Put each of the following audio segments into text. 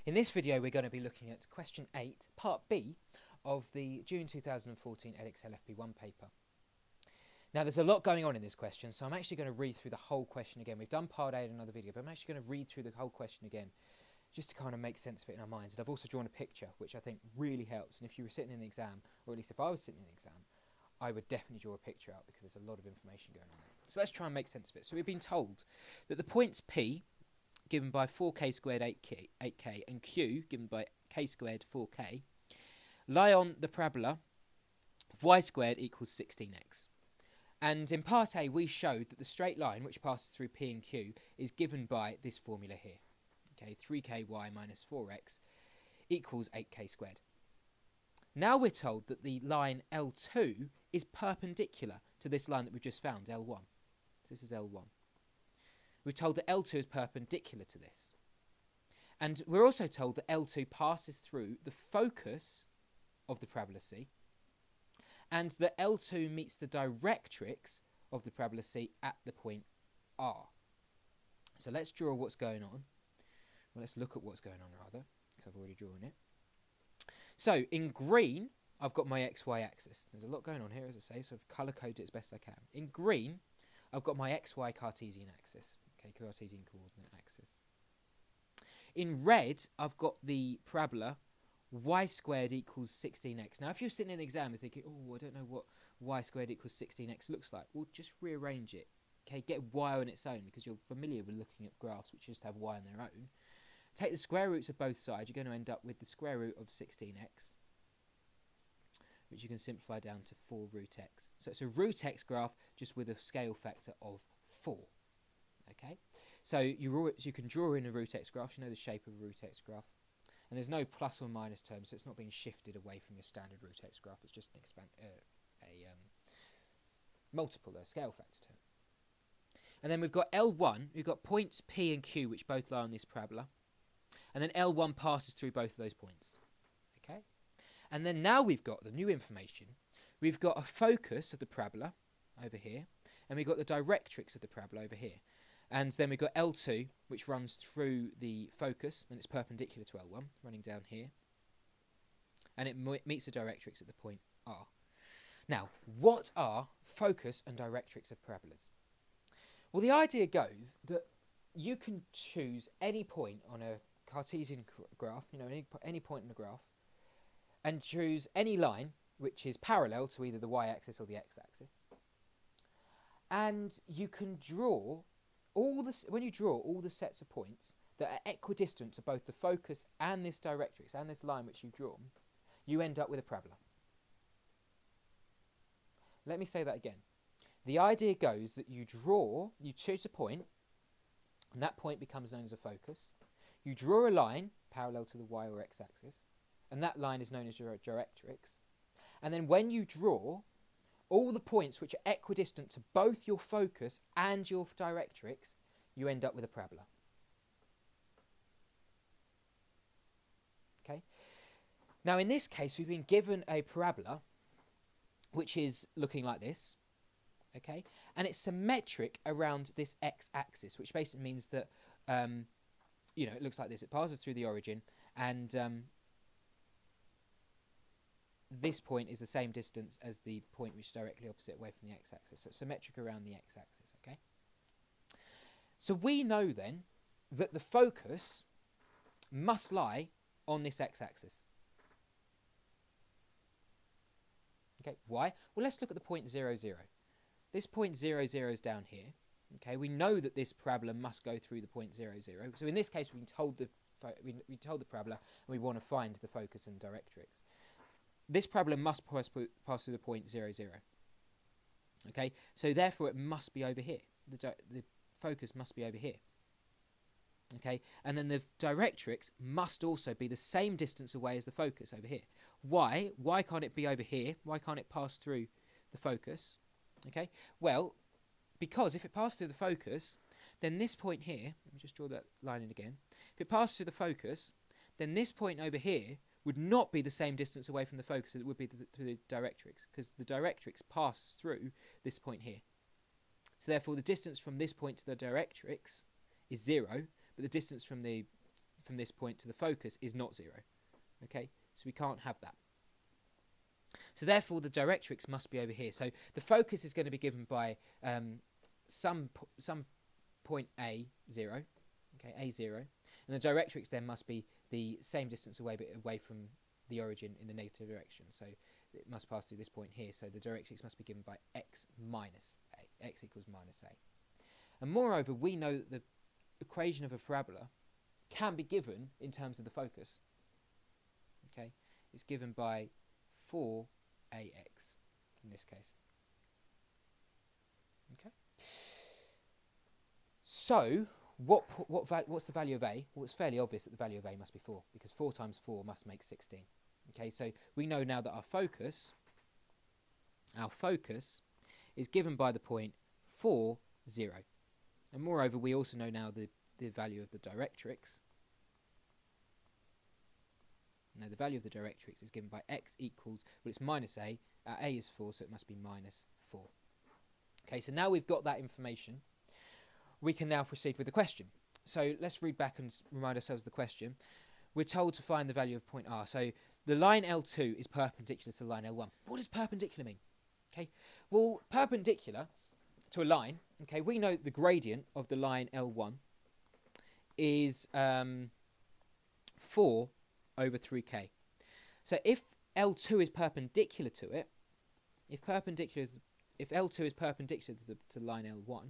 In this video we're going to be looking at question 8, part B of the June 2014 Edexcel FP1 paper. Now there's a lot going on in this question, so I'm actually going to read through the whole question again. We've done part A in another video, but I'm actually going to read through the whole question again just to kind of make sense of it in our minds. And I've also drawn a picture which I think really helps, and if you were sitting in an exam, or at least if I was sitting in an exam, I would definitely draw a picture out because there's a lot of information going on there. So let's try and make sense of it. So we've been told that the points P given by 4k squared 8k and Q given by k squared 4k lie on the parabola y squared equals 16x. And in part A we showed that the straight line which passes through P and Q is given by this formula here. Okay, 3ky minus 4x equals 8k squared. Now we're told that the line L2 is perpendicular to this line that we've just found, L1. So this is L1. We're told that L2 is perpendicular to this. And we're also told that L2 passes through the focus of the parabola C, and that L2 meets the directrix of the parabola C at the point R. So let's draw what's going on. Well, let's look at what's going on rather, because I've already drawn it. So in green, I've got my XY axis. There's a lot going on here, as I say, so I've colour coded it as best I can. In green, I've got my XY Cartesian axis. Okay, Cartesian coordinate axis. In red, I've got the parabola y squared equals 16x. Now, if you're sitting in an exam and thinking, oh, I don't know what y squared equals 16x looks like, well, just rearrange it. Okay, get y on its own because you're familiar with looking at graphs which just have y on their own. Take the square roots of both sides. You're going to end up with the square root of 16x, which you can simplify down to 4 root x. So it's a root x graph just with a scale factor of 4. Okay, so you can draw in a root x graph. You know the shape of a root x graph, and there's no plus or minus term, so it's not being shifted away from your standard root x graph. It's just an multiple, a scale factor term. And then we've got L1. We've got points P and Q, which both lie on this parabola, and then L1 passes through both of those points. Okay, and then now we've got the new information. We've got a focus of the parabola over here, and we've got the directrix of the parabola over here. And then we've got L2, which runs through the focus, and it's perpendicular to L1, running down here. And it meets the directrix at the point R. Now, what are focus and directrix of parabolas? Well, the idea goes that you can choose any point on a Cartesian graph, any point on the graph, and choose any line which is parallel to either the y-axis or the x-axis. And you can draw when you draw all the sets of points that are equidistant to both the focus and this directrix and this line which you've drawn, you end up with a parabola. Let me say that again. The idea goes that you choose a point, and that point becomes known as a focus. You draw a line parallel to the y or x axis, and that line is known as your directrix. And then when you draw all the points which are equidistant to both your focus and your directrix, you end up with a parabola. Okay. Now in this case, we've been given a parabola which is looking like this. Okay, and it's symmetric around this x-axis, which basically means that it looks like this. It passes through the origin, and this point is the same distance as the point which is directly opposite away from the x-axis. So it's symmetric around the x-axis, okay? So we know then that the focus must lie on this x-axis. Okay, why? Well, let's look at the point 0, 0. This point 0, 0 is down here. Okay, we know that this parabola must go through the point 0, 0. So in this case, we told the parabola, and we want to find the focus and directrix. This parabola must pass through the point 0, 0. Okay, so therefore it must be over here. The focus must be over here. Okay, and then the directrix must also be the same distance away as the focus over here. Why? Why can't it be over here? Why can't it pass through the focus? Okay, well, because if it passed through the focus, then this point here, let me just draw that line in again. If it passed through the focus, then this point over here would not be the same distance away from the focus as it would be through the directrix, because the directrix passes through this point here. So therefore the distance from this point to the directrix is 0, but the distance from the from this point to the focus is not 0. Okay, so we can't have that. So therefore the directrix must be over here. So the focus is going to be given by some point A, 0, okay, A0, and the directrix then must be the same distance away, but away from the origin in the negative direction. So it must pass through this point here. So the directrix must be given by x minus a, x equals minus a. And moreover, we know that the equation of a parabola can be given in terms of the focus. Okay, it's given by 4ax in this case. Okay. So what's the value of a? Well, it's fairly obvious that the value of a must be 4, because 4 times 4 must make 16. Okay, so we know now that our focus is given by the point 4, 0. And moreover, we also know now the value of the directrix. Now the value of the directrix is given by x equals, well, it's minus a. A is 4, so it must be minus 4. Okay, so now we've got that information, we can now proceed with the question. So let's read back and remind ourselves of the question. We're told to find the value of point R. So the line L2 is perpendicular to the line L1. What does perpendicular mean? Okay, well, perpendicular to a line, okay, we know the gradient of the line L1 is 4 over 3k. So if L2 is perpendicular to it, if L2 is perpendicular to the line L1,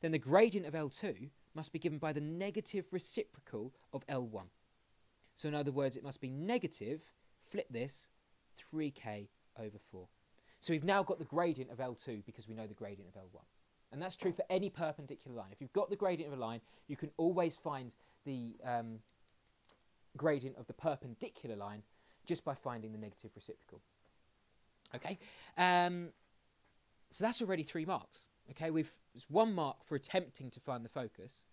then the gradient of L2 must be given by the negative reciprocal of L1. So in other words, it must be negative, flip this, 3k over 4. So we've now got the gradient of L2 because we know the gradient of L1. And that's true for any perpendicular line. If you've got the gradient of a line, you can always find the gradient of the perpendicular line just by finding the negative reciprocal. Okay, so that's already 3 marks. Okay, it's 1 mark for attempting to find the focus.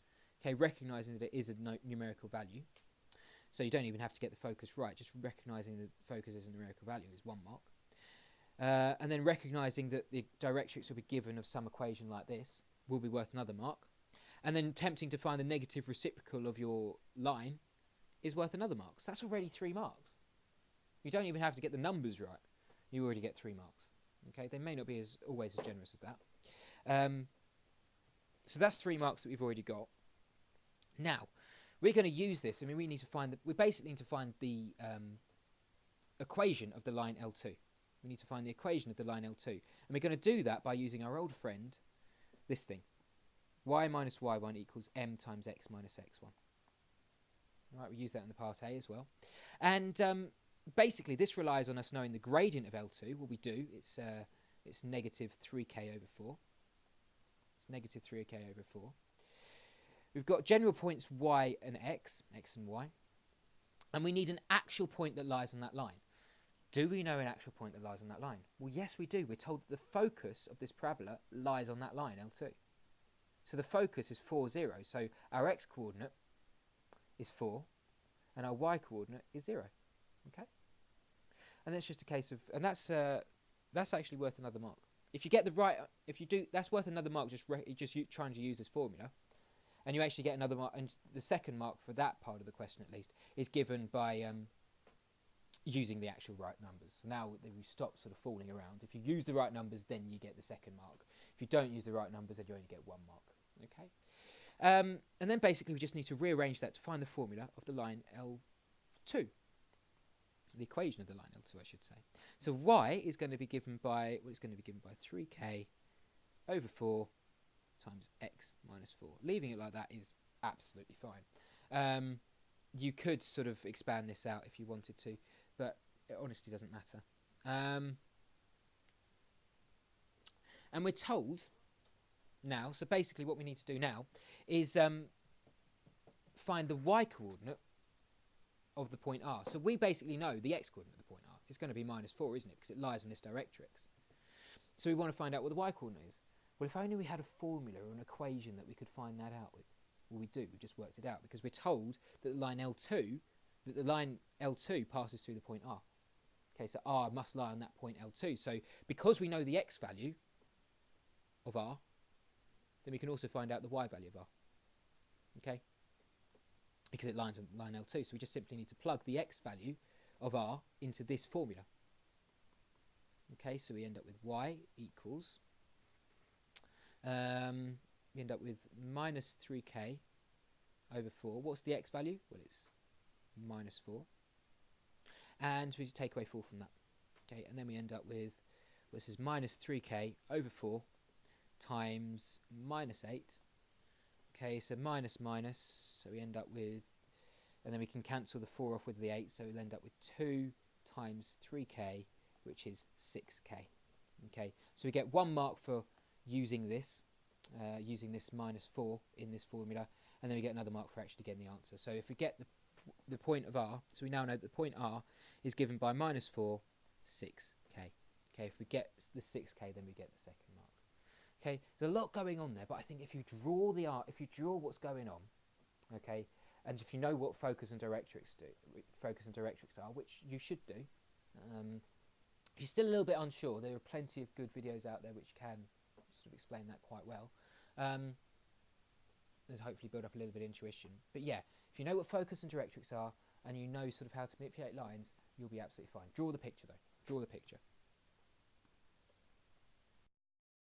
Okay, recognising that it is a numerical value. So you don't even have to get the focus right. Just recognising the focus as a numerical value is 1 mark. And then recognising that the directrix will be given of some equation like this will be worth another mark. And then attempting to find the negative reciprocal of your line is worth another mark. So that's already 3 marks. You don't even have to get the numbers right. You already get 3 marks. Okay, they may not be always as generous as that. So that's 3 marks that we've already got. Now, we're going to use this. I mean, we basically need to find the equation of the line L2. We need to find the equation of the line L2. And we're going to do that by using our old friend, this thing. Y minus y1 equals m times x minus x1. Right, we use that in the part A as well. And basically, this relies on us knowing the gradient of L2. Well, we do. It's negative 3k over 4. It's negative 3k over 4. We've got general points y and x and y. And we need an actual point that lies on that line. Do we know an actual point that lies on that line? Well, yes, we do. We're told that the focus of this parabola lies on that line, L2. So the focus is 4, 0. So our x-coordinate is 4, and our y-coordinate is 0. Okay? And that's just a case of... And that's actually worth another mark. If you get the right... If you do... That's worth another mark, just trying to use this formula. And you actually get another mark. And the second mark for that part of the question, at least, is given by... using the actual right numbers. Now that we've stopped sort of fooling around. If you use the right numbers, then you get the second mark. If you don't use the right numbers, then you only get 1 mark. Okay. And then basically we just need to rearrange that to find the formula of the line L2. The equation of the line L2, I should say. So y is going to be given by, well, it's going to be given by 3k over 4 times x minus 4. Leaving it like that is absolutely fine. You could sort of expand this out if you wanted to, but it honestly doesn't matter. And we're told now, so basically what we need to do now is find the y-coordinate of the point R. So we basically know the x-coordinate of the point R. It's going to be minus 4, isn't it? Because it lies in this directrix. So we want to find out what the y-coordinate is. Well, if only we had a formula or an equation that we could find that out with. Well, we do. We just worked it out because we're told that the line L2 passes through the point R. Okay, so R must lie on that point L2. So because we know the x value of R, then we can also find out the y value of R. Okay. because it lines on line L2. So we just simply need to plug the x value of r into this formula. Okay, so we end up with y equals, we end up with minus 3k over 4. What's the x value? Well, it's minus 4. And we take away 4 from that. Okay, and then we end up with, well, this is minus 3k over 4 times minus 8. Okay, so minus minus, so we end up with, and then we can cancel the 4 off with the 8, so we'll end up with 2 times 3k, which is 6k. Okay, so we get 1 mark for using this minus 4 in this formula, and then we get another mark for actually getting the answer. So if we get the point of r, so we now know that the point r is given by minus 4, 6k. Okay, if we get the 6k, then we get the second mark. Okay, there's a lot going on there, but I think if you draw the art, if you draw what's going on, okay, and if you know what focus and directrix are, which you should do, if you're still a little bit unsure, there are plenty of good videos out there which can sort of explain that quite well. And hopefully build up a little bit of intuition. But yeah, if you know what focus and directrix are, and you know sort of how to manipulate lines, you'll be absolutely fine. Draw the picture though. Draw the picture.